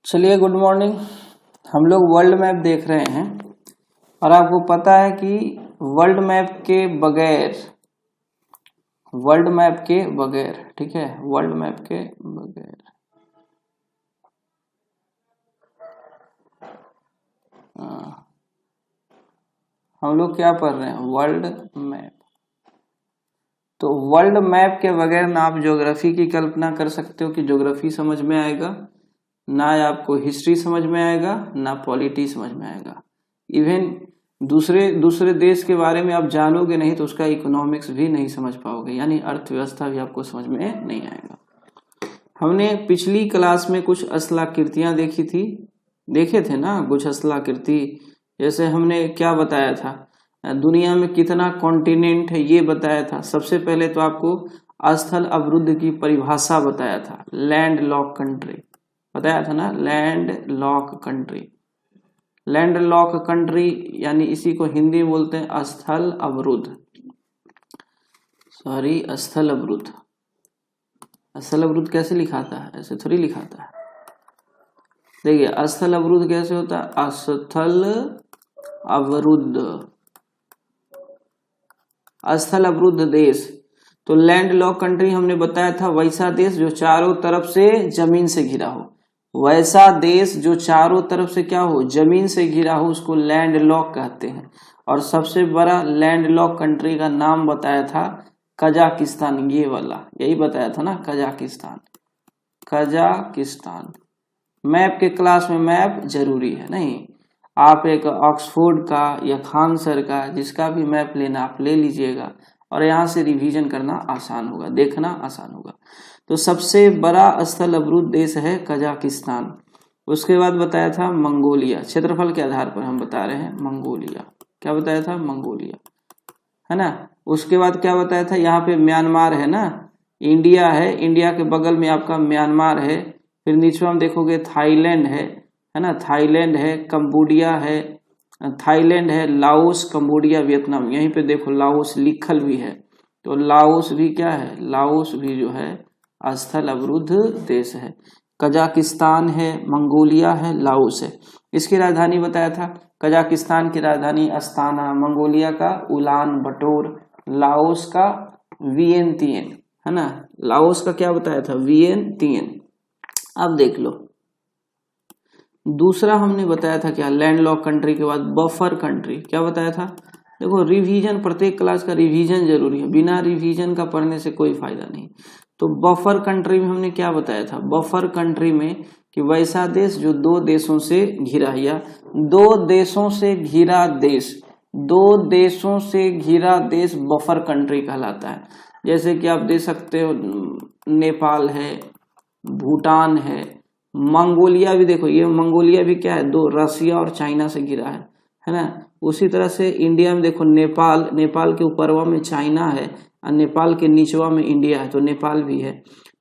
चलिए good morning. हम लोग वर्ल्ड मैप देख रहे हैं और आपको पता है कि वर्ल्ड मैप के बगैर ठीक है, वर्ल्ड मैप के बगैर हम लोग क्या पढ़ रहे हैं? World map. तो वर्ल्ड मैप के बगैर ना आप ज्योग्राफी की कल्पना कर सकते हो कि ज्योग्राफी समझ में आएगा, ना आपको हिस्ट्री समझ में आएगा, ना पॉलिटी समझ में आएगा। इवन दूसरे देश के बारे में आप जानोगे नहीं तो उसका इकोनॉमिक्स भी नहीं समझ पाओगे, यानी अर्थव्यवस्था भी आपको समझ में नहीं आएगा। हमने पिछली क्लास में कुछ स्थलाकृतियां देखे थे ना, कुछ स्थलाकृति। जैसे हमने क्या बताया था, दुनिया में कितना कॉन्टिनेंट है ये बताया था। सबसे पहले तो आपको स्थल अवरुद्ध की परिभाषा बताया था, लैंड लॉक कंट्री बताया था ना, land lock country. Land lock country यानी इसी को हिंदी में बोलते हैं स्थल अवरुद्ध। स्थल अवरुद्ध। स्थल अवरुद्ध कैसे लिखाता है? ऐसे थोड़ी लिखाता है। देखिए स्थल अवरुद्ध कैसे होता है? स्थल अवरुद्ध, स्थल अवरुद्ध देश। तो लैंड लॉक कंट्री हमने बताया था वैसा देश जो चारों तरफ से जमीन से घिरा हो। वैसा देश जो चारों तरफ से क्या हो? जमीन से घिरा हो, उसको लैंड लॉक कहते हैं। और सबसे बड़ा लैंड लॉक कंट्री का नाम बताया था कजाकिस्तान, ये वाला, यही बताया था ना, कजाकिस्तान। कजाकिस्तान। मैप के क्लास में मैप जरूरी है नहीं, आप एक ऑक्सफोर्ड का या खान सर का जिसका भी मैप लेना आप ले लीजिएगा और यहाँ से रिवीजन करना आसान होगा, देखना आसान होगा। तो सबसे बड़ा स्थल अवरुद्ध देश है कजाकिस्तान। उसके बाद बताया था मंगोलिया, क्षेत्रफल के आधार पर हम बता रहे हैं मंगोलिया। क्या बताया था? मंगोलिया, है ना। उसके बाद क्या बताया था? यहाँ पे म्यांमार है ना, इंडिया है, इंडिया के बगल में आपका म्यांमार है। फिर नीचे हम देखोगे थाईलैंड है ना, थाईलैंड है, कंबोडिया है, थाईलैंड है, लाओस, कंबोडिया, वियतनाम। यहीं पे देखो लाओस लिखल भी है, तो लाओस भी क्या है? लाओस भी जो है स्थल अवरुद्ध देश है। कजाकिस्तान है, मंगोलिया है, लाओस है। इसकी राजधानी बताया था, कजाकिस्तान की राजधानी अस्ताना, मंगोलिया का उलान बटोर, लाओस का वियेंतियन, है ना। लाओस का क्या बताया था? वियेंतियन। अब देख लो दूसरा हमने बताया था क्या? लैंडलॉक कंट्री के बाद बफर कंट्री। क्या बताया था? देखो रिवीजन, प्रत्येक क्लास का रिवीजन जरूरी है, बिना रिवीजन का पढ़ने से कोई फायदा नहीं। तो बफर कंट्री में हमने क्या बताया था? बफर कंट्री में कि वैसा देश जो दो देशों से घिरा, या दो देशों से घिरा देश, दो देशों से घिरा देश बफर कंट्री कहलाता है। जैसे कि आप देख सकते हो नेपाल है, भूटान है, मंगोलिया भी देखो, ये मंगोलिया भी क्या है? दो, रसिया और चाइना से घिरा है ना। उसी तरह से इंडिया में देखो नेपाल, नेपाल के ऊपरवा में चाइना है और नेपाल के नीचवा में इंडिया है, तो नेपाल भी है।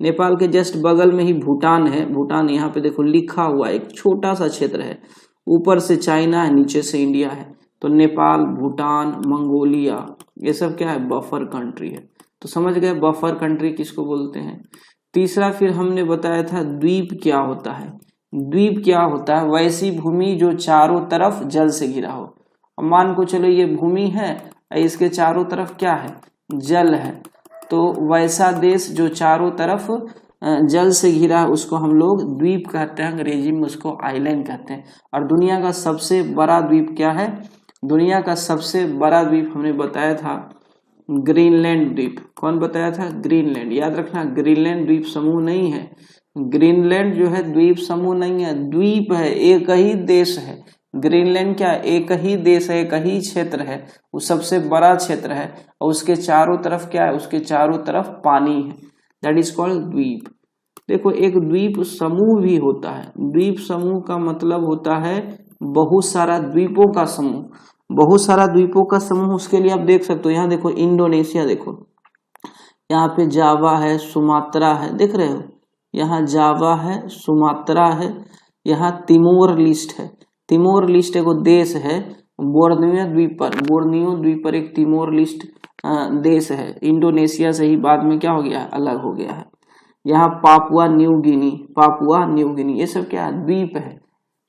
नेपाल के जस्ट बगल में ही भूटान है, भूटान यहाँ पे देखो लिखा हुआ, एक छोटा सा क्षेत्र है, ऊपर से चाइना है, नीचे से इंडिया है। तो नेपाल, भूटान, मंगोलिया, ये सब क्या है? बफर कंट्री है। तो समझ गए बफर कंट्री किसको बोलते हैं। तीसरा फिर हमने बताया था द्वीप क्या होता है। द्वीप क्या होता है? वैसी भूमि जो चारों तरफ जल से घिरा हो। मान को चलो ये भूमि है, इसके चारों तरफ क्या है? जल है। तो वैसा देश जो चारों तरफ जल से घिरा है उसको हम लोग द्वीप कहते हैं, अंग्रेजी में उसको आइलैंड कहते हैं। और दुनिया का सबसे बड़ा द्वीप क्या है? दुनिया का सबसे बड़ा द्वीप हमने बताया था ग्रीनलैंड द्वीप। कौन बताया था? ग्रीनलैंड। याद रखना, ग्रीनलैंड द्वीप समूह नहीं है। ग्रीनलैंड जो है द्वीप समूह नहीं है, द्वीप है, एक ही देश है। ग्रीनलैंड क्या? एक ही देश है, एक ही क्षेत्र है, वो सबसे बड़ा क्षेत्र है और उसके चारों तरफ क्या है? उसके चारों तरफ पानी है, दैट इज कॉल्ड द्वीप। देखो एक द्वीप समूह भी होता है। द्वीप समूह का मतलब होता है बहुत सारा द्वीपों का समूह, बहुत सारा द्वीपों का समूह। उसके लिए आप देख सकते हो, यहाँ देखो इंडोनेशिया, देखो यहाँ पे जावा है, सुमात्रा है, देख रहे हो, यहाँ जावा है, सुमात्रा है, यहाँ तिमोर लिस्ट है। तिमोर लिस्ट एक देश है, बोर्नियो द्वीप पर, बोर्नियो द्वीप पर एक तिमोर लिस्ट देश है। इंडोनेशिया से ही बाद में क्या हो गया है? अलग हो गया है। यहाँ पापुआ न्यू गिनी, ये सब क्या है, द्वीप है।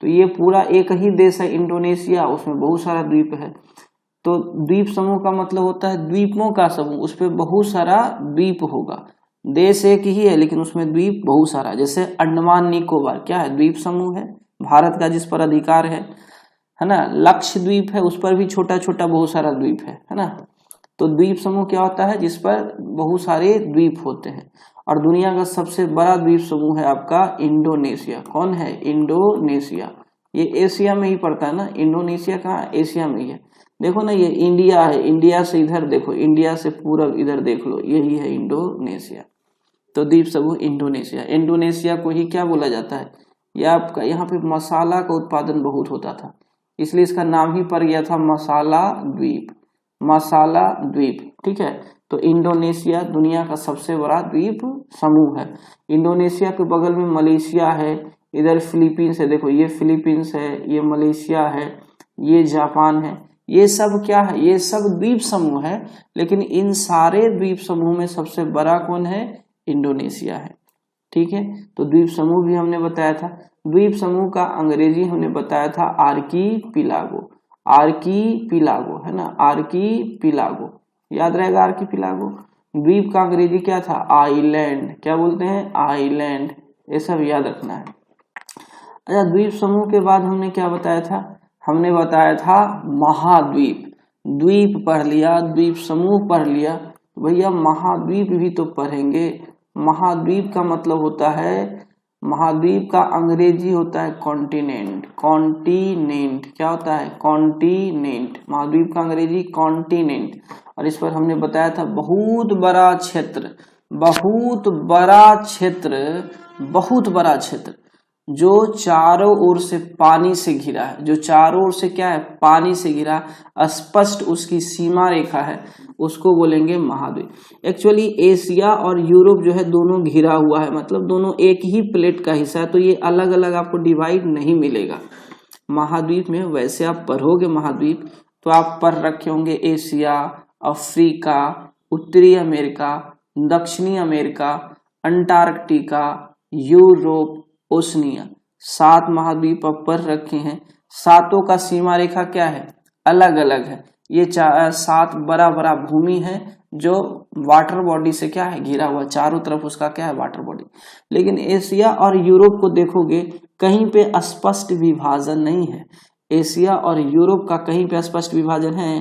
तो ये पूरा एक ही देश है इंडोनेशिया, उसमें बहुत सारा द्वीप है। तो द्वीप समूह का मतलब होता है द्वीपों का समूह, उस पर बहुत सारा द्वीप होगा। देश एक ही है लेकिन उसमें द्वीप बहुत सारा, जैसे अंडमान निकोबार क्या है, द्वीप समूह है, भारत का जिस पर अधिकार है ना। लक्षद्वीप है, उस पर भी छोटा छोटा बहुत सारा द्वीप है ना। तो द्वीप समूह क्या होता है, जिस पर बहुत सारे द्वीप होते हैं। और दुनिया का सबसे बड़ा द्वीप समूह है आपका इंडोनेशिया। कौन है, इंडोनेशिया। ये एशिया में ही पड़ता है ना, इंडोनेशिया कहाँ, एशिया में ही है। देखो ना, ये इंडिया है, इंडिया से इधर देखो, इंडिया से पूरब इधर देख लो, यही है इंडोनेशिया। तो द्वीप समूह इंडोनेशिया। इंडोनेशिया को ही क्या बोला जाता है, यह आपका यहाँ पे मसाला का उत्पादन बहुत होता था, इसलिए इसका नाम ही पड़ गया था मसाला द्वीप, मसाला द्वीप। ठीक है, तो इंडोनेशिया दुनिया का सबसे बड़ा द्वीप समूह है। इंडोनेशिया के बगल में मलेशिया है, इधर फिलीपींस है, देखो ये फिलीपींस है, ये मलेशिया है, ये जापान है। ये सब क्या है, ये सब द्वीप समूह है, लेकिन इन सारे द्वीप समूह में सबसे बड़ा कौन है, इंडोनेशिया है। ठीक है, तो द्वीप समूह भी हमने बताया था। द्वीप समूह का अंग्रेजी हमने बताया था आर्कीपिलागो, आर्कीपिलागो है ना, आर्कीपिलागो, याद रहेगा आर्कीपिलागो। द्वीप का अंग्रेजी क्या था, आइलैंड, क्या बोलते हैं, आइलैंड, ये सब याद रखना है। अच्छा, द्वीप समूह के बाद हमने क्या बताया था, हमने बताया था महाद्वीप। द्वीप पढ़ लिया, द्वीप समूह पढ़ लिया, भैया महाद्वीप भी तो पढ़ेंगे। महाद्वीप का मतलब होता है, महाद्वीप का अंग्रेजी होता है कॉन्टिनेंट, कॉन्टिनेंट क्या होता है, कॉन्टिनेंट। महाद्वीप का अंग्रेजी कॉन्टिनेंट। और इस पर हमने बताया था बहुत बड़ा क्षेत्र, बहुत बड़ा क्षेत्र, बहुत बड़ा क्षेत्र जो चारों ओर से पानी से घिरा है, जो चारों ओर से क्या है, पानी से घिरा, स्पष्ट उसकी सीमा रेखा है, उसको बोलेंगे महाद्वीप। एक्चुअली एशिया और यूरोप जो है दोनों घिरा हुआ है, मतलब दोनों एक ही प्लेट का हिस्सा है, तो ये अलग अलग आपको डिवाइड नहीं मिलेगा महाद्वीप में। वैसे आप पढ़ोगे महाद्वीप तो आप पढ़ रखे होंगे एशिया, अफ्रीका, उत्तरी अमेरिका, दक्षिणी अमेरिका, अंटार्कटिका, यूरोप, ओशनिया, 7 महाद्वीप आप पढ़ रखे हैं। सातों का सीमा रेखा क्या है, अलग अलग है। ये 7 बड़ा बड़ा भूमि है जो वाटर बॉडी से क्या है, घिरा हुआ, चारों तरफ उसका क्या है, वाटर बॉडी। लेकिन एशिया और यूरोप को देखोगे कहीं पे स्पष्ट विभाजन नहीं है, एशिया और यूरोप का कहीं पे स्पष्ट विभाजन है।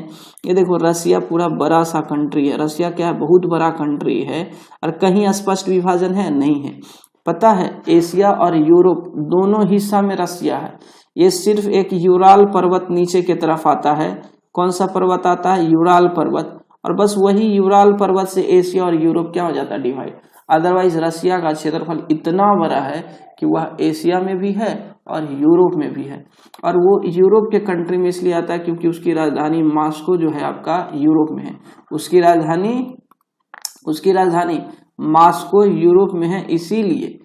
ये देखो रसिया पूरा बड़ा सा कंट्री है, रसिया क्या है, बहुत बड़ा कंट्री है, और कहीं स्पष्ट विभाजन है, नहीं है। पता है एशिया और यूरोप दोनों हिस्सा में रसिया है। ये सिर्फ एक यूराल पर्वत नीचे की तरफ आता है। कौन सा पर्वत आता है, यूराल पर्वत, और बस वही यूराल पर्वत से एशिया और यूरोप क्या हो जाता है, डिवाइड। अदरवाइज रसिया का क्षेत्रफल इतना बड़ा है कि वह एशिया में भी है और यूरोप में भी है। और वो यूरोप के कंट्री में इसलिए आता है क्योंकि उसकी राजधानी मॉस्को जो है आपका यूरोप में है, उसकी राजधानी मॉस्को यूरोप में है, इसीलिए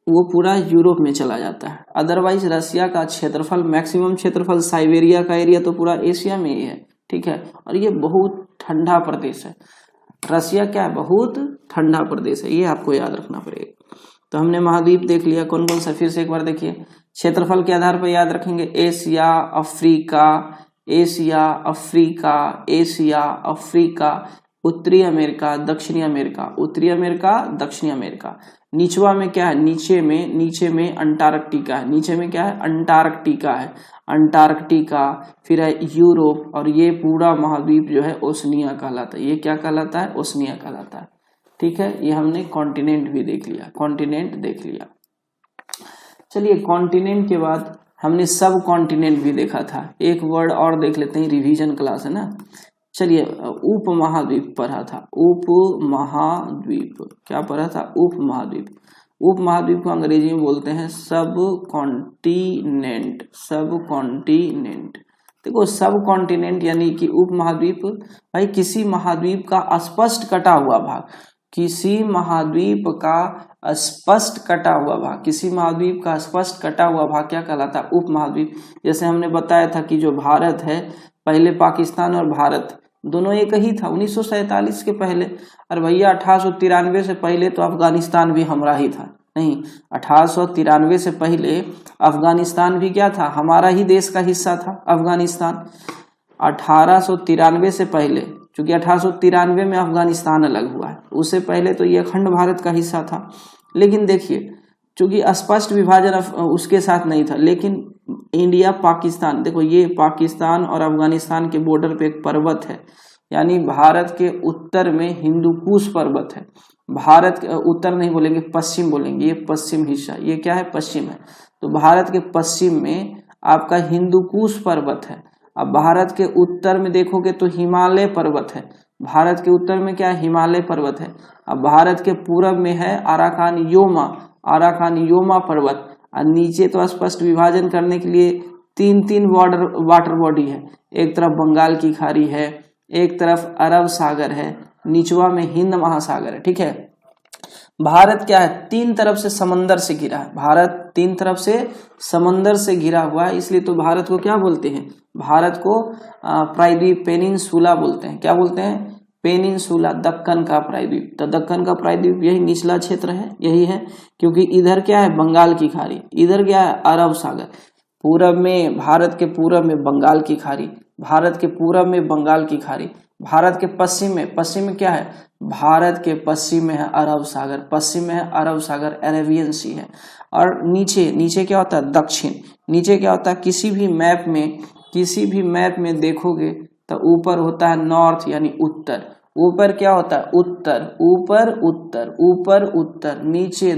वो पूरा यूरोप में चला जाता है। अदरवाइज रसिया का क्षेत्रफल, मैक्सिमम क्षेत्रफल, साइबेरिया का एरिया तो पूरा एशिया में ही है। ठीक है, और ये बहुत ठंडा प्रदेश है, रसिया क्या है, बहुत ठंडा प्रदेश है, ये आपको याद रखना पड़ेगा। तो हमने महाद्वीप देख लिया, कौन कौन सा, फिर से एक बार देखिए। क्षेत्रफल के आधार पर याद रखेंगे, Asia, Africa, Asia, Africa, Asia, Africa, उत्तरी अमेरिका, दक्षिणी अमेरिका, उत्तरी अमेरिका, दक्षिणी अमेरिका। निचवा में क्या है, नीचे में अंटार्कटिका है, नीचे में क्या है, अंटार्कटिका है, अंटार्कटिका, फिर है यूरोप, और ये पूरा महाद्वीप जो है ओशनिया कहलाता है। ये क्या कहलाता है, ओशनिया कहलाता है। ठीक है, ये हमने कॉन्टिनेंट भी देख लिया, कॉन्टिनेंट देख लिया। चलिए, कॉन्टिनेंट के बाद हमने सब कॉन्टिनेंट भी देखा था। एक वर्ड और देख लेते हैं, रिवीजन क्लास है ना। चलिए, उप महाद्वीप पढ़ा था, उप महाद्वीप, क्या पढ़ा था, उप महाद्वीप। उप महाद्वीप को अंग्रेजी में बोलते हैं सब कॉन्टिनेंट, सब कॉन्टिनेंट। देखो सब कॉन्टिनेंट यानी कि उप महाद्वीप, भाई किसी महाद्वीप का स्पष्ट कटा हुआ भाग, किसी महाद्वीप का स्पष्ट कटा हुआ भाग, किसी महाद्वीप का स्पष्ट कटा हुआ भाग क्या कहलाता है, उप महाद्वीप। जैसे हमने बताया था कि जो भारत है, पहले पाकिस्तान और भारत दोनों एक ही था 1947 के पहले। और भैया 1893 से पहले तो अफगानिस्तान भी हमारा ही था। नहीं, 1893 से पहले अफगानिस्तान भी क्या था, हमारा ही देश का हिस्सा था अफगानिस्तान। 1893 से पहले, क्योंकि 1893 में अफगानिस्तान अलग हुआ है, उससे पहले तो ये अखंड भारत का हिस्सा था। लेकिन देखिए, चूंकि स्पष्ट विभाजन उसके साथ नहीं था, लेकिन इंडिया पाकिस्तान, देखो ये पाकिस्तान और अफगानिस्तान के बॉर्डर पे एक पर्वत है, यानी भारत के उत्तर में हिंदुकुश पर्वत है। भारत के उत्तर नहीं बोलेंगे, पश्चिम बोलेंगे, ये पश्चिम हिस्सा, ये क्या है, पश्चिम है। तो भारत के पश्चिम में आपका हिंदुकुश पर्वत है। अब भारत के उत्तर में देखोगे तो हिमालय पर्वत है। भारत के उत्तर में क्या है, हिमालय पर्वत है। अब भारत के पूरब में है अराकान योमा पर्वत। और नीचे तो स्पष्ट विभाजन करने के लिए तीन वाटर बॉडी है। एक तरफ बंगाल की खाड़ी है, एक तरफ अरब सागर है, निचवा में हिंद महासागर है। ठीक है, भारत क्या है, तीन तरफ से समंदर से घिरा है। भारत तीन तरफ से समंदर से घिरा हुआ है, इसलिए तो भारत को क्या बोलते हैं, भारत को प्रायद्वीप, पेनिनसुला बोलते हैं। क्या बोलते हैं, पेनिनसुला, दक्कन का प्रायद्वीप। तो दक्कन का प्रायद्वीप यही निचला क्षेत्र है, यही है, क्योंकि इधर क्या है, बंगाल की खाड़ी, इधर क्या है, अरब सागर। पूरब में, भारत के पूरब में बंगाल की खाड़ी, भारत के पूरब में बंगाल की खाड़ी। भारत के पश्चिम में क्या है, भारत के पश्चिम में है अरब सागर, पश्चिम में है अरब सागर, अरेबियन सी है। और नीचे क्या होता है, दक्षिण। नीचे क्या होता है, किसी भी मैप में देखोगे तो ऊपर होता है नॉर्थ, यानी उत्तर। ऊपर क्या होता है, ऊपर उत्तर, नीचे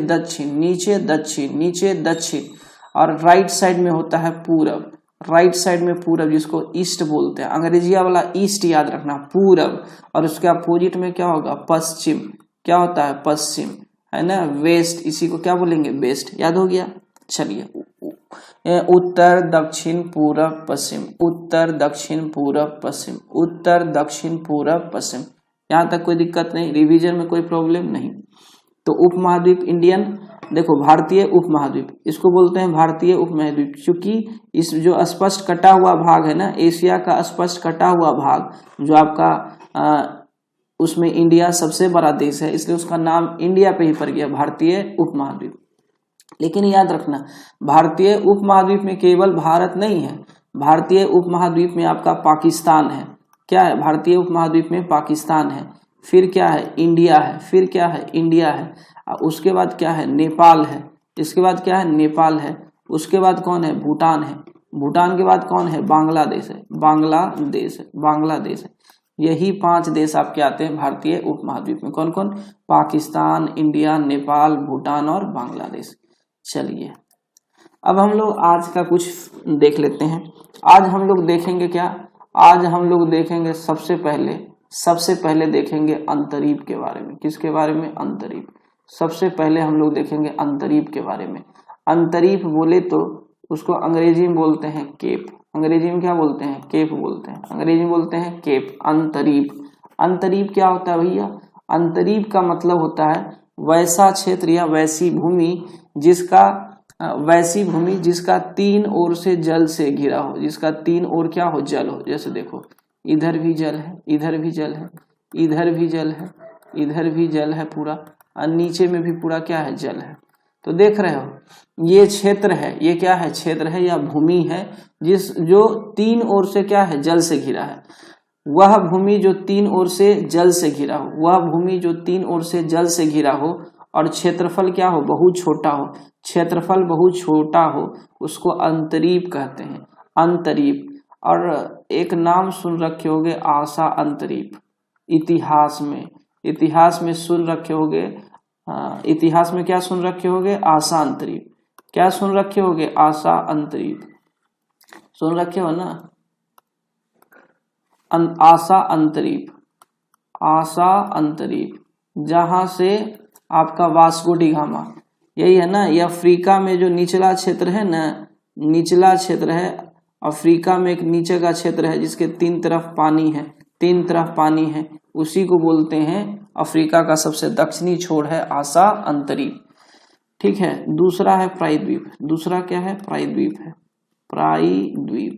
दक्षिण। और राइट साइड में होता है पूरब, जिसको ईस्ट बोलते हैं। अंग्रेजिया वाला ईस्ट याद रखना, पूरब। और उसके अपोजिट में क्या होगा, पश्चिम। क्या होता है, पश्चिम, है ना, वेस्ट, इसी को क्या बोलेंगे, वेस्ट। याद हो गया। चलिए, उत्तर दक्षिण पूरब पश्चिम, यहाँ तक कोई दिक्कत नहीं, रिवीजन में कोई प्रॉब्लम नहीं। तो उपमहाद्वीप, इंडियन, देखो भारतीय उपमहाद्वीप, इसको बोलते हैं भारतीय उपमहाद्वीप, क्योंकि इस जो स्पष्ट कटा हुआ भाग है ना, एशिया का स्पष्ट कटा हुआ भाग जो आपका उसमें इंडिया सबसे बड़ा देश है, इसलिए उसका नाम इंडिया पे ही पड़ गया, भारतीय उपमहाद्वीप। लेकिन याद रखना, भारतीय उपमहाद्वीप में केवल भारत नहीं है, भारतीय उपमहाद्वीप में आपका पाकिस्तान है। क्या है, भारतीय उपमहाद्वीप में पाकिस्तान है, फिर क्या है, इंडिया है, उसके बाद क्या है, नेपाल है, इसके बाद क्या है, नेपाल है, उसके बाद कौन है, भूटान है, भूटान के बाद कौन है, बांग्लादेश है। यही 5 देश आपके आते हैं भारतीय उपमहाद्वीप में। कौन कौन, पाकिस्तान, इंडिया, नेपाल, भूटान और बांग्लादेश। चलिए, अब हम लोग आज का कुछ देख लेते हैं। आज हम लोग देखेंगे क्या, आज हम लोग देखेंगे सबसे पहले देखेंगे अंतरीप के बारे में। किसके बारे में, अंतरीप। सबसे पहले हम लोग देखेंगे अंतरीप के बारे में। अंतरीप बोले तो उसको अंग्रेजी में बोलते हैं केप। अंग्रेजी में क्या बोलते हैं, केप बोलते हैं, अंग्रेजी में बोलते हैं केप। अंतरीप क्या होता है भैया, अंतरीप का मतलब होता है वैसा क्षेत्र या वैसी भूमि जिसका 3 ओर से जल से घिरा हो, जिसका 3 ओर क्या हो, जल हो। जैसे देखो, इधर भी जल है, इधर भी जल है, इधर भी जल है, इधर भी जल है पूरा, और नीचे में भी पूरा क्या है, जल है। तो देख रहे हो, ये क्षेत्र है, ये क्या है, क्षेत्र है या भूमि है जो 3 ओर से क्या है, जल से घिरा है। वह भूमि जो 3 ओर से जल से घिरा हो, और क्षेत्रफल क्या हो, बहुत छोटा हो, उसको अंतरीप कहते हैं, अंतरीप। और एक नाम सुन रखे होगे, आशा अंतरीप। इतिहास में सुन रखे होगे, इतिहास में क्या सुन रखे होगे, आशा अंतरीप। क्या सुन रखे होगे, आशा अंतरीप, सुन रखे हो ना, आशा अंतरीप, जहां से आपका वास्को डी गामा, यही है ना। ये अफ्रीका में जो निचला क्षेत्र है ना, अफ्रीका में एक नीचे का क्षेत्र है जिसके 3 तरफ पानी है, उसी को बोलते हैं, अफ्रीका का सबसे दक्षिणी छोर है आशा अंतरीप। ठीक है, दूसरा है प्रायद्वीप। दूसरा क्या है, प्रायद्वीप है, प्रायद्वीप।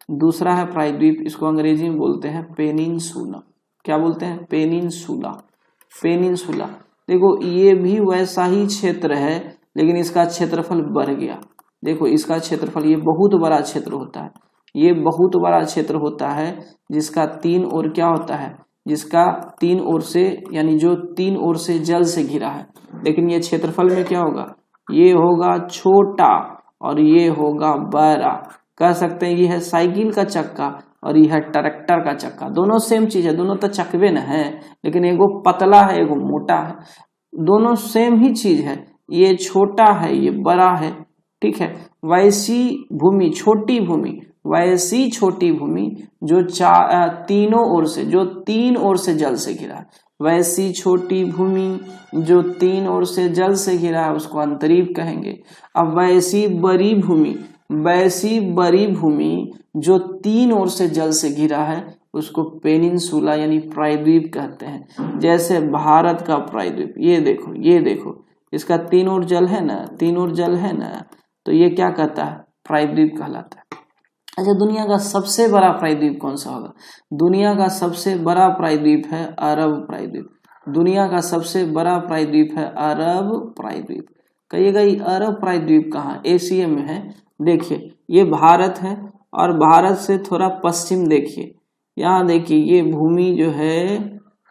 दूसरा है प्रायद्वीप, इसको अंग्रेजी में बोलते हैं पेनिनसुला। क्या बोलते हैं? पेनिनसुला। पेनिनसुला देखो ये भी वैसा ही क्षेत्र है, लेकिन इसका क्षेत्रफल बढ़ गया। देखो इसका क्षेत्रफल, ये बहुत बड़ा क्षेत्र होता है, ये बहुत बड़ा क्षेत्र होता है जिसका 3 ओर क्या होता है, जिसका 3 ओर से, यानी जो 3 ओर से जल से घिरा है। लेकिन ये क्षेत्रफल में क्या होगा, ये होगा छोटा और ये होगा बड़ा। कह सकते हैं ये है साइकिल का चक्का और ये है ट्रैक्टर का चक्का। दोनों सेम चीज है, दोनों तो चक्वे न है, लेकिन एगो पतला है एगो मोटा है, दोनों सेम ही चीज है। ये छोटा है ये बड़ा है, ठीक है। वैसी भूमि, छोटी भूमि, वैसी छोटी भूमि जो तीनों ओर से, जो 3 ओर से जल से घिरा है, वैसी छोटी भूमि जो 3 ओर से जल से घिरा है उसको अंतरीप कहेंगे। अब वैसी बड़ी भूमि, वैसी बड़ी भूमि जो 3 ओर से जल से घिरा है उसको पेनिनसुला यानी प्रायद्वीप कहते हैं। जैसे भारत का प्रायद्वीप, ये देखो, ये देखो, इसका 3 ओर जल है ना, 3 ओर जल है ना, तो ये क्या कहता है, प्रायद्वीप कहलाता है। अच्छा, दुनिया का सबसे बड़ा प्रायद्वीप कौन सा होगा? दुनिया का सबसे बड़ा प्रायद्वीप है अरब प्रायद्वीप। दुनिया का सबसे बड़ा प्रायद्वीप है अरब प्रायद्वीप। कहिएगा ये अरब प्रायद्वीप कहाँ? एशिया में है। देखिए ये भारत है और भारत से थोड़ा पश्चिम देखिए, यहाँ देखिए ये भूमि जो है,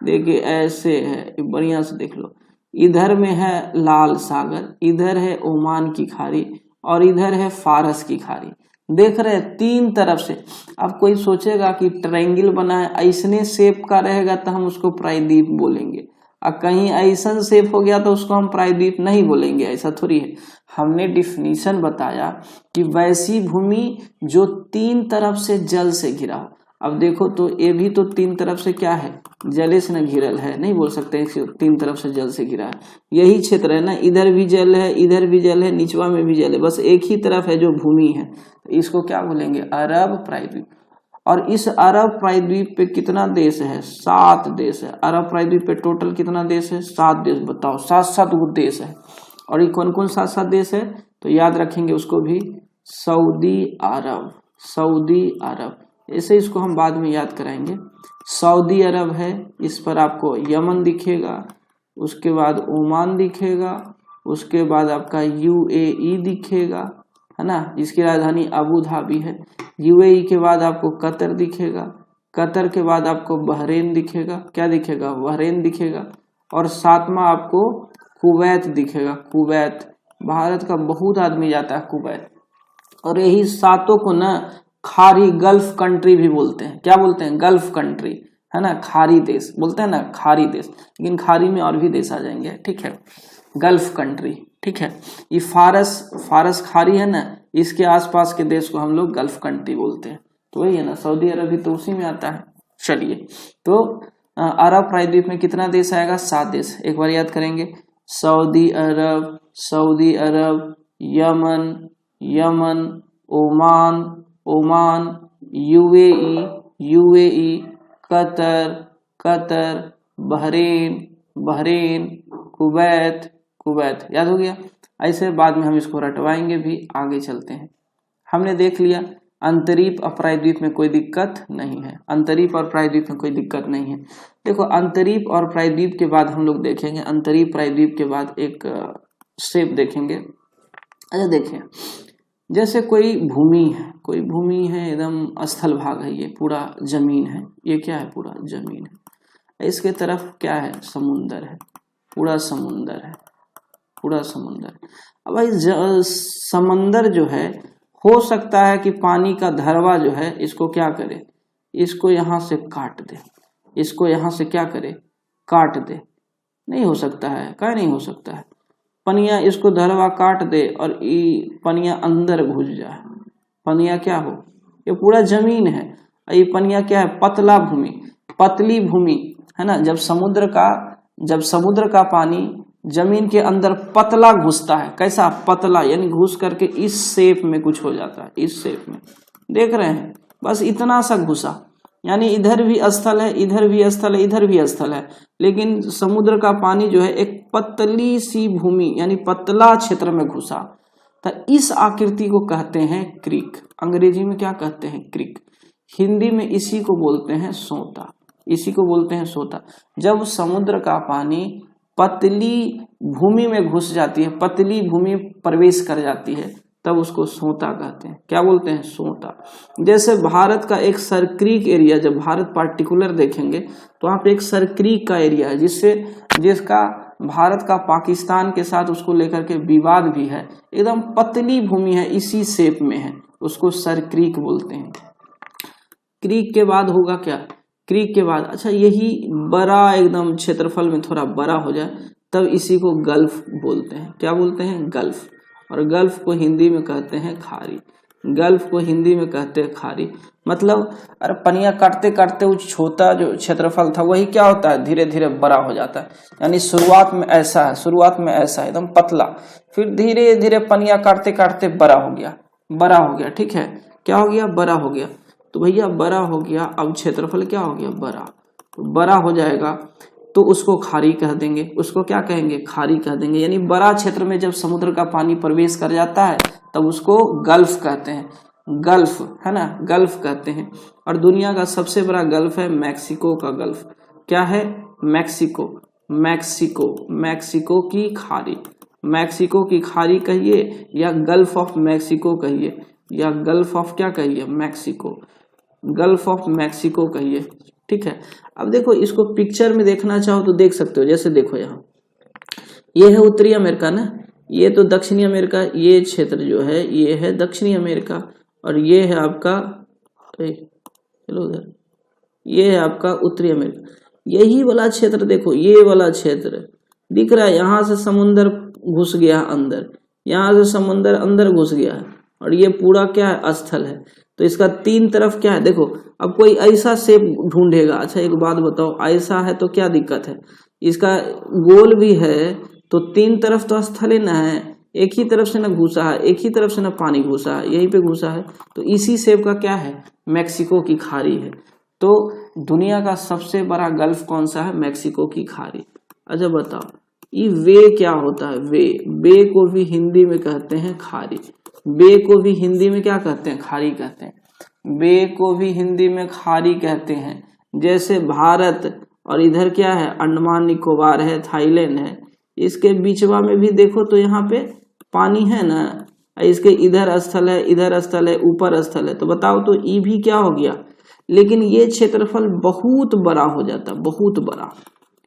देखिए ऐसे है, बढ़िया से देख लो। इधर में है लाल सागर, इधर है ओमान की खाड़ी और इधर है फारस की खाड़ी। देख रहे हैं 3 तरफ से। अब कोई सोचेगा कि ट्रायंगल बना है, ऐसने शेप का रहेगा तो हम उसको प्रायद्वीप बोलेंगे, और कहीं ऐसा शेप हो गया तो उसको हम प्रायद्वीप नहीं बोलेंगे, ऐसा थोड़ी है। हमने डिफिनीशन बताया कि वैसी भूमि जो 3 तरफ से जल से घिरा हो। अब देखो तो ये भी तो 3 तरफ से क्या है, जले से न घिरल है, नहीं बोल सकते 3 तरफ से जल से घिरा है। यही क्षेत्र है ना, इधर भी जल है, इधर भी जल है, निचवा में भी जल है, बस एक ही तरफ है जो भूमि है, तो इसको क्या बोलेंगे, अरब प्रायद्वीप। और इस अरब प्रायद्वीप पे कितना देश है? 7 देश है। अरब प्रायद्वीप पे टोटल कितना देश है? 7 देश। बताओ, 7 गो देश है। और ये कौन कौन 7 देश है? तो याद रखेंगे उसको भी, सऊदी अरब, सऊदी अरब, ऐसे इसको हम बाद में याद कराएंगे। सऊदी अरब है, इस पर आपको यमन दिखेगा, उसके बाद ओमान दिखेगा, उसके बाद आपका यूएई दिखेगा, है ना, जिसकी राजधानी अबू धाबी है। यूएई के बाद आपको कतर दिखेगा, कतर के बाद आपको बहरेन दिखेगा। क्या दिखेगा? बहरेन दिखेगा। और 7वां आपको कुवैत दिखेगा। कुवैत, भारत का बहुत आदमी जाता है कुवैत। और यही 7 को ना खाड़ी गल्फ कंट्री भी बोलते हैं। क्या बोलते हैं? गल्फ कंट्री, है ना, खाड़ी देश बोलते हैं ना, खाड़ी देश। लेकिन खाड़ी में और भी देश आ जाएंगे, ठीक है, गल्फ कंट्री, ठीक है। ये फारस खाड़ी है ना, इसके आसपास के देश को हम लोग गल्फ कंट्री बोलते हैं। तो वही है ना, सऊदी अरब भी तो उसी में आता है। चलिए, तो अरब प्रायद्वीप में कितना देश आएगा? 7 देश। एक बार याद करेंगे, Saudi Arab, Saudi Arab, Yemen, Yemen, Oman, Oman, UAE, UAE, Qatar, Qatar, Bahrain, Bahrain, Kuwait, Kuwait. याद हो गया? ऐसे बाद में हम इसको रटवाएंगे भी। आगे चलते हैं। हमने देख लिया अंतरीप और प्रायद्वीप में कोई दिक्कत नहीं है, अंतरीप और प्रायद्वीप में कोई दिक्कत नहीं है। देखो अंतरीप और प्रायद्वीप के बाद हम लोग देखेंगे, अंतरीप प्रायद्वीप के बाद एक शेप देखेंगे। अच्छा देखिए, जैसे कोई भूमि है, कोई भूमि है, एकदम स्थल भाग है, ये पूरा जमीन है, ये क्या है? पूरा जमीन है। इसके तरफ क्या है? समुंदर है, पूरा समुंदर है, पूरा समुंदर। अब भाई समंदर जो है, हो सकता है कि पानी का धरवा जो है इसको क्या करे, इसको यहाँ से काट दे, इसको यहाँ से क्या करे? काट दे। नहीं हो सकता है, क्या नहीं हो सकता है? पनिया इसको धरवा काट दे और पनिया अंदर घुस जाए, पनिया क्या हो? ये पूरा जमीन है, ये पनिया क्या है? पतला भूमि, पतली भूमि, है ना। जब समुद्र का पानी जमीन के अंदर पतला घुसता है, कैसा? पतला, यानी घुस करके इस शेप में कुछ हो जाता है, इस शेप में, देख रहे हैं, बस इतना सा घुसा, यानी इधर भी स्थल है, इधर भी स्थल है, इधर भी स्थल है, लेकिन समुद्र का पानी जो है एक पतली सी भूमि यानी पतला क्षेत्र में घुसा। तो इस आकृति को कहते हैं क्रीक। अंग्रेजी में क्या कहते हैं? क्रीक। हिंदी में इसी को बोलते हैं सोता, इसी को बोलते हैं सोता। जब समुद्र का पानी पतली भूमि में घुस जाती है, पतली भूमि प्रवेश कर जाती है, तब उसको सोता कहते हैं। क्या बोलते हैं? सोता। जैसे भारत का एक सरक्रीक एरिया, जब भारत पार्टिकुलर देखेंगे तो वहाँ पे एक सरक्रीक का एरिया है जिसका भारत का पाकिस्तान के साथ उसको लेकर के विवाद भी है। एकदम पतली भूमि है, इसी शेप में है, उसको सरक्रीक बोलते हैं। क्रीक के बाद होगा क्या? क्रीक के बाद अच्छा यही बड़ा एकदम क्षेत्रफल में थोड़ा बड़ा हो जाए तब इसी को गल्फ बोलते हैं। क्या बोलते हैं? गल्फ। और गल्फ को हिंदी में कहते हैं खाड़ी। गल्फ को हिंदी में कहते हैं खाड़ी। मतलब अरे पनिया काटते काटते वो छोटा जो क्षेत्रफल था वही क्या होता है? धीरे धीरे बड़ा हो जाता है। यानी शुरुआत में ऐसा है, शुरुआत में ऐसा है एकदम पतला, फिर धीरे धीरे पनिया काटते काटते बड़ा हो गया, बड़ा हो गया। ठीक है, क्या हो गया? बड़ा हो गया। तो भैया बड़ा हो गया, अब क्षेत्रफल क्या हो गया? बड़ा। तो बड़ा हो जाएगा तो उसको खाड़ी कह देंगे। उसको क्या कहेंगे? खाड़ी कह देंगे। यानी बड़ा क्षेत्र में जब समुद्र का पानी प्रवेश कर जाता है तब उसको गल्फ कहते हैं। गल्फ है ना, गल्फ कहते हैं। और दुनिया का सबसे बड़ा गल्फ है मैक्सिको का गल्फ। क्या है? मैक्सिको। मैक्सिको, मैक्सिको की खाड़ी, मैक्सिको की खाड़ी कहिए या गल्फ ऑफ मैक्सिको कहिए, या गल्फ ऑफ क्या कहिए? मैक्सिको, गल्फ ऑफ मैक्सिको कहिए। ठीक है, अब देखो इसको पिक्चर में देखना चाहो तो देख सकते हो। जैसे देखो यहाँ ये है उत्तरी अमेरिका ना, ये तो दक्षिणी अमेरिका, ये क्षेत्र जो है ये है दक्षिणी अमेरिका, और ये है आपका चलो उधर, ये है आपका उत्तरी अमेरिका। यही वाला क्षेत्र देखो, ये वाला क्षेत्र दिख रहा है, यहाँ से समुंदर घुस गया अंदर, यहाँ से समुंदर अंदर घुस गया है, और ये पूरा क्या है? स्थल है। तो इसका तीन तरफ क्या है? देखो अब कोई ऐसा शेप ढूंढेगा। अच्छा एक बात बताओ, ऐसा है तो क्या दिक्कत है? इसका गोल भी है तो तीन तरफ तो स्थल ही ना है, एक ही तरफ से ना घुसा है, एक ही तरफ से ना पानी घुसा है, यहीं पे घुसा है। तो इसी शेप का क्या है? मैक्सिको की खाड़ी है। तो दुनिया का सबसे बड़ा गल्फ कौन सा है? मैक्सिको की खाड़ी। अच्छा बताओ ये वे क्या होता है? वे को भी हिंदी में कहते हैं खाड़ी। बे को भी हिंदी में क्या कहते हैं? खाड़ी कहते हैं। बे को भी हिंदी में खाड़ी कहते हैं। जैसे भारत और इधर क्या है? अंडमान निकोबार है, थाईलैंड है, इसके बीचवा में भी देखो तो यहाँ पे पानी है ना, इसके इधर स्थल है, इधर स्थल है, ऊपर स्थल है। तो बताओ तो ये भी क्या हो गया? लेकिन ये क्षेत्रफल बहुत बड़ा हो जाता है, बहुत बड़ा।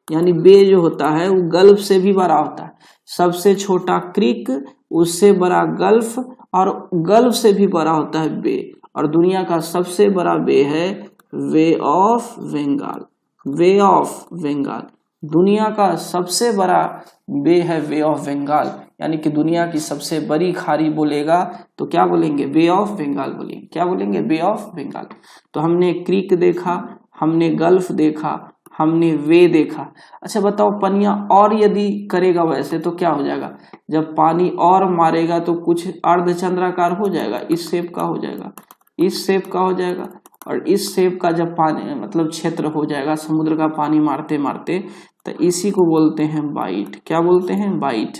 यानी बे जो होता है वो गल्फ से भी बड़ा होता है। सबसे छोटा क्रीक, उससे बड़ा गल्फ, और गल्फ से भी बड़ा होता है बे। और दुनिया का सबसे बड़ा बे है Bay of Bengal. Bay of Bengal दुनिया का सबसे बड़ा बे है, वे ऑफ बंगाल। यानी कि दुनिया की सबसे बड़ी खाड़ी बोलेगा तो क्या बोलेंगे? बे ऑफ बंगाल बोलेंगे। क्या बोलेंगे? बे ऑफ बंगाल। तो हमने क्रीक देखा, हमने गल्फ देखा, हमने वे देखा। अच्छा बताओ पनिया और यदि करेगा वैसे तो क्या हो जाएगा? जब पानी और मारेगा तो कुछ अर्धचंद्राकार हो जाएगा, इस शेप का हो जाएगा, इस शेप का हो जाएगा। और इस शेप का जब पानी मतलब क्षेत्र हो जाएगा समुद्र का पानी मारते मारते, तो इसी को बोलते हैं बाइट। क्या बोलते हैं? बाइट।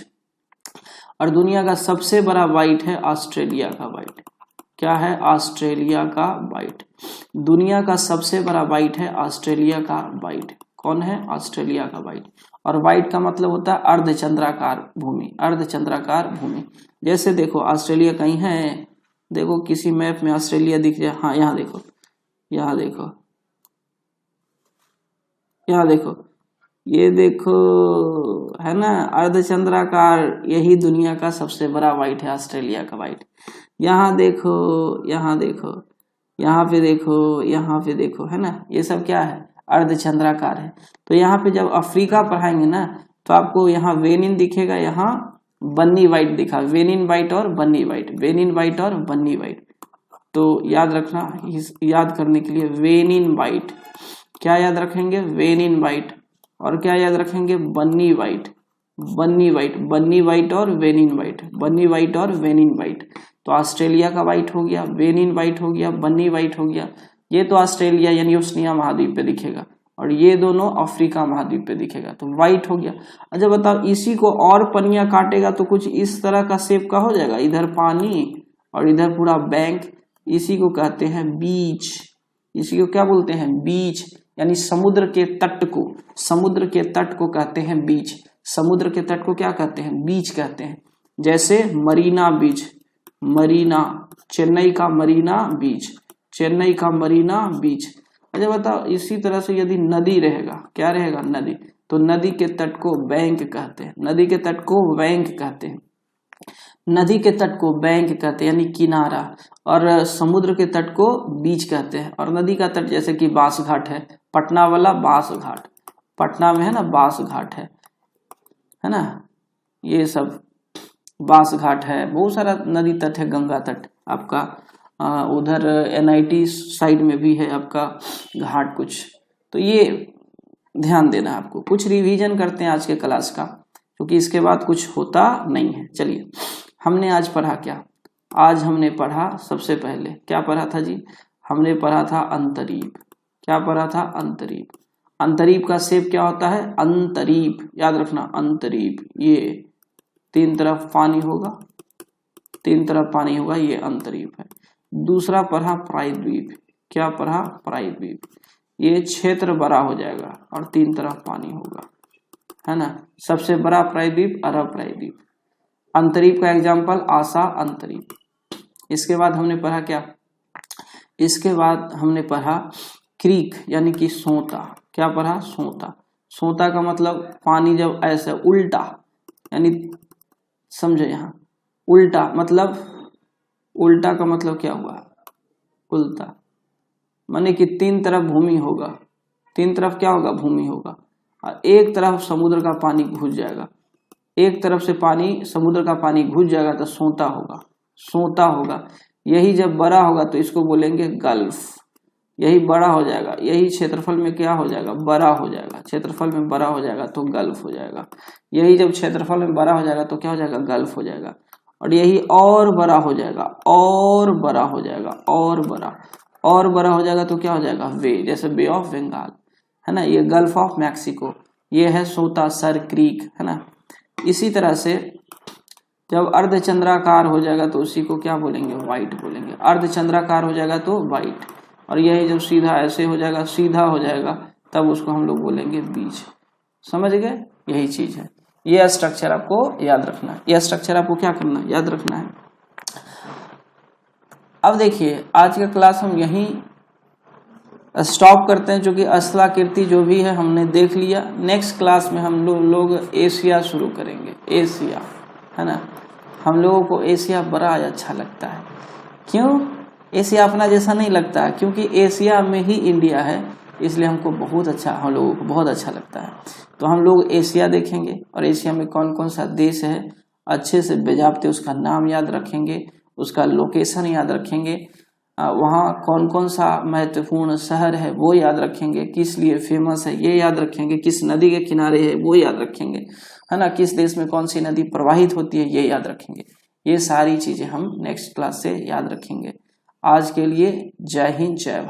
और दुनिया का सबसे बड़ा बाइट है ऑस्ट्रेलिया का बाइट। क्या है? ऑस्ट्रेलिया का बाइट। दुनिया का सबसे बड़ा बाइट है ऑस्ट्रेलिया का बाइट। कौन है? ऑस्ट्रेलिया का बाइट। और बाइट का मतलब होता है अर्धचंद्राकार भूमि, अर्धचंद्राकार भूमि। जैसे देखो ऑस्ट्रेलिया कहीं है, देखो किसी मैप में ऑस्ट्रेलिया दिख जाए, हाँ यहाँ देखो, यहाँ देखो, यहाँ देखो, ये देखो है ना अर्धचंद्राकार, यही दुनिया का सबसे बड़ा बाइट है ऑस्ट्रेलिया का बाइट। यहाँ देखो, यहाँ देखो, यहाँ पे देखो, यहाँ पे देखो, है ना, ये सब क्या है? अर्धचंद्राकार है। तो यहाँ पे जब अफ्रीका पढ़ाएंगे ना तो आपको यहाँ वेनिन दिखेगा, यहाँ बन्नी वाइट दिखा, वेनिन वाइट और बन्नी वाइट, वेनिन वाइट और बन्नी वाइट। तो याद रखना, याद करने के लिए वेनिन वाइट, क्या याद रखेंगे? वेनिन वाइट। और क्या याद रखेंगे? बन्नी वाइट, बन्नी वाइट, बन्नी वाइट और वेनिन वाइट, बन्नी वाइट और वेनिन वाइट। तो ऑस्ट्रेलिया का वाइट हो गया, वेनिन वाइट हो गया, बन्नी वाइट हो गया। ये तो ऑस्ट्रेलिया यानी ओशिनिया महाद्वीप पे दिखेगा। और ये दोनों अफ्रीका महाद्वीप पे दिखेगा, तो व्हाइट हो गया। अच्छा बताओ, इसी को और पनिया काटेगा तो कुछ इस तरह का शेप का हो जाएगा, इधर पानी और इधर पूरा बैंक। इसी को कहते हैं बीच। इसी को क्या बोलते हैं? बीच, यानी समुद्र के तट को, समुद्र के तट को कहते हैं बीच। समुद्र के तट को क्या कहते हैं? बीच कहते हैं। जैसे मरीना बीच, मरीना, चेन्नई का मरीना बीच, चेन्नई का मरीना बीच। अच्छा बताओ, इसी तरह से यदि नदी रहेगा, क्या रहेगा? नदी, तो नदी के तट को बैंक कहते हैं, नदी के तट को बैंक कहते हैं, नदी के तट को बैंक कहते हैं यानी किनारा, और समुद्र के तट को बीच कहते हैं। और नदी का तट जैसे कि बांस घाट है, पटना वाला बांस घाट, पटना में है ना बांस घाट है ना, ये सब बांस घाट है, बहुत सारा नदी तट है, गंगा तट आपका, उधर NIT साइड में भी है आपका घाट कुछ। तो ये ध्यान देना आपको। कुछ रिवीजन करते हैं आज के क्लास का, क्योंकि इसके बाद कुछ होता नहीं है। चलिए, हमने आज पढ़ा क्या? आज हमने पढ़ा, सबसे पहले क्या पढ़ा था जी? हमने पढ़ा था अंतरीप। क्या पढ़ा था? अंतरीप। अंतरीप का शेप क्या होता है? अंतरीप, याद रखना, अंतरीप। ये तीन तरफ पानी होगा, तीन तरफ पानी होगा, ये अंतरीप है। दूसरा पढ़ा प्रायद्वीप। क्या पढ़ा? प्रायद्वीप। ये क्षेत्र बड़ा हो जाएगा और तीन तरफ पानी होगा, है ना। सबसे बड़ा प्रायद्वीप अरब प्रायद्वीप। अंतरीप का एग्जाम्पल आशा अंतरीप। इसके बाद हमने पढ़ा क्या? इसके बाद हमने पढ़ा क्रीक, यानी कि सोता। क्या पढ़ा? सोता। सोता का मतलब पानी जब ऐसे उल्टा, यानी समझो यहाँ उल्टा, मतलब उल्टा का मतलब क्या हुआ? उल्टा, माने कि तीन तरफ भूमि होगा, तीन तरफ क्या होगा? भूमि होगा, और एक तरफ समुद्र का पानी घुस जाएगा, एक तरफ से पानी, समुद्र का पानी घुस जाएगा तो सोता होगा, सोता होगा। यही जब बड़ा होगा तो इसको बोलेंगे गल्फ। यही बड़ा हो जाएगा, यही क्षेत्रफल में क्या हो जाएगा? बड़ा हो जाएगा, क्षेत्रफल में बड़ा हो जाएगा तो गल्फ हो जाएगा। यही जब क्षेत्रफल में बड़ा हो जाएगा तो क्या हो जाएगा? गल्फ हो जाएगा। और यही और बड़ा हो जाएगा, और बड़ा हो जाएगा, और बड़ा हो जाएगा तो क्या हो जाएगा? वे, जैसे बे ऑफ बंगाल, है ना, ये गल्फ ऑफ मैक्सिको, ये है सोता सर क्रीक, है ना। इसी तरह से जब अर्धचंद्राकार हो जाएगा तो उसी को क्या बोलेंगे? व्हाइट बोलेंगे। अर्धचंद्राकार हो जाएगा तो व्हाइट, और यही जब सीधा ऐसे हो जाएगा, सीधा हो जाएगा, तब उसको हम लोग बोलेंगे बीच। समझ गए? यही चीज है। ये स्ट्रक्चर आपको याद रखना है, यह स्ट्रक्चर आपको क्या करना है? याद रखना है। अब देखिए, आज का क्लास हम यहीं स्टॉप करते हैं, जो कि स्थलाकृति जो भी है हमने देख लिया। नेक्स्ट क्लास में हम लोग एशिया शुरू करेंगे। एशिया, है ना, हम लोगों को एशिया बड़ा अच्छा लगता है। क्यों? एशिया अपना जैसा नहीं लगता है, क्योंकि एशिया में ही इंडिया है, इसलिए हमको बहुत अच्छा, हम लोगों को बहुत अच्छा लगता है। तो हम लोग एशिया देखेंगे, और एशिया में कौन कौन सा देश है अच्छे से बेजाबते उसका नाम याद रखेंगे, उसका लोकेशन याद रखेंगे, वहाँ कौन कौन सा महत्वपूर्ण शहर है वो याद रखेंगे, किस लिए फेमस है ये याद रखेंगे, किस नदी के किनारे है वो याद रखेंगे, है ना, किस देश में कौन सी नदी प्रवाहित होती है ये याद रखेंगे। ये सारी चीजें हम नेक्स्ट क्लास से याद रखेंगे। आज के लिए जय हिंद, जय भारत।